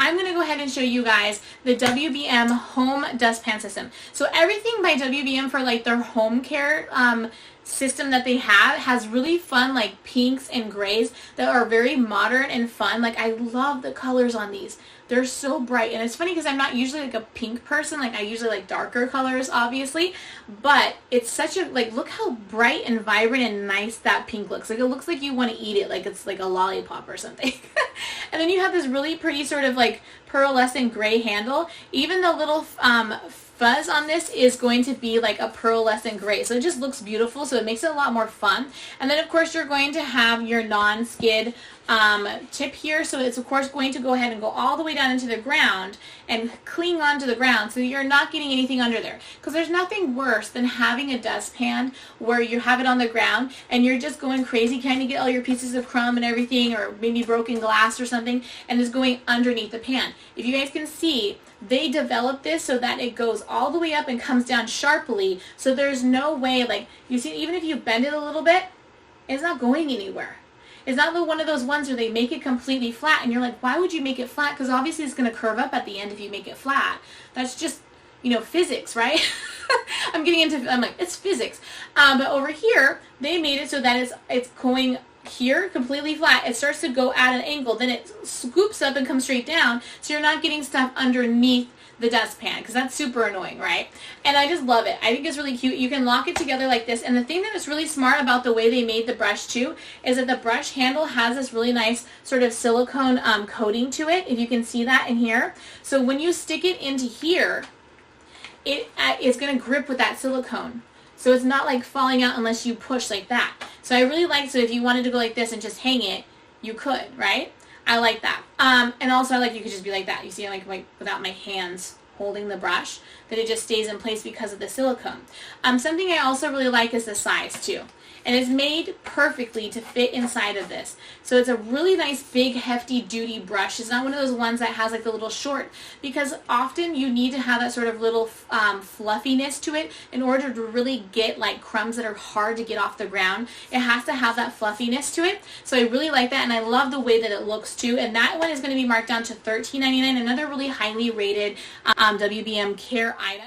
I'm going to go ahead and show you guys the WBM home dustpan system. So everything by WBM for like their home care system that they have has really fun like pinks and grays that are very modern and fun. Like I love the colors on these. They're so bright, and it's funny because I'm not usually like a pink person. Like I usually like darker colors, obviously, but it's such a, like, look how bright and vibrant and nice that pink looks. Like it looks like you want to eat it, like it's like a lollipop or something. And then you have this really pretty sort of like pearlescent gray handle. Even the little fuzz on this is going to be like a pearlescent gray, so it just looks beautiful, so it makes it a lot more fun. And then of course you're going to have your non-skid tip here, so it's of course going to go ahead and go all the way down into the ground and cling onto the ground so you're not getting anything under there, because there's nothing worse than having a dustpan where you have it on the ground and you're just going crazy trying to get all your pieces of crumb and everything, or maybe broken glass or something, and it's going underneath the pan. If you guys can see, they developed this so that it goes all the way up and comes down sharply, so there's no way, like, you see, even if you bend it a little bit, it's not going anywhere. It's not one of those ones where they make it completely flat and you're like, why would you make it flat? Because obviously it's going to curve up at the end if you make it flat. That's just, you know, physics, right? I'm like, it's physics. But over here, they made it so that it's going here completely flat. It starts to go at an angle, then it scoops up and comes straight down, so you're not getting stuff underneath the dustpan, because that's super annoying, right? And I just love it. I think it's really cute. You can lock it together like this, and the thing that is really smart about the way they made the brush too is that the brush handle has this really nice sort of silicone coating to it, if you can see that in here. So when you stick it into here, it's going to grip with that silicone. So it's not like falling out unless you push like that. So I really like, so if you wanted to go like this and just hang it, you could, right? I like that. And also I like you could just be like that. You see, like without my hands holding the brush, that it just stays in place because of the silicone. Something I also really like is the size too. And it's made perfectly to fit inside of this. So it's a really nice, big, hefty duty brush. It's not one of those ones that has like the little short, because often you need to have that sort of little fluffiness to it in order to really get like crumbs that are hard to get off the ground. It has to have that fluffiness to it. So I really like that, and I love the way that it looks too. And that one is going to be marked down to $13.99, another really highly rated WBM care item.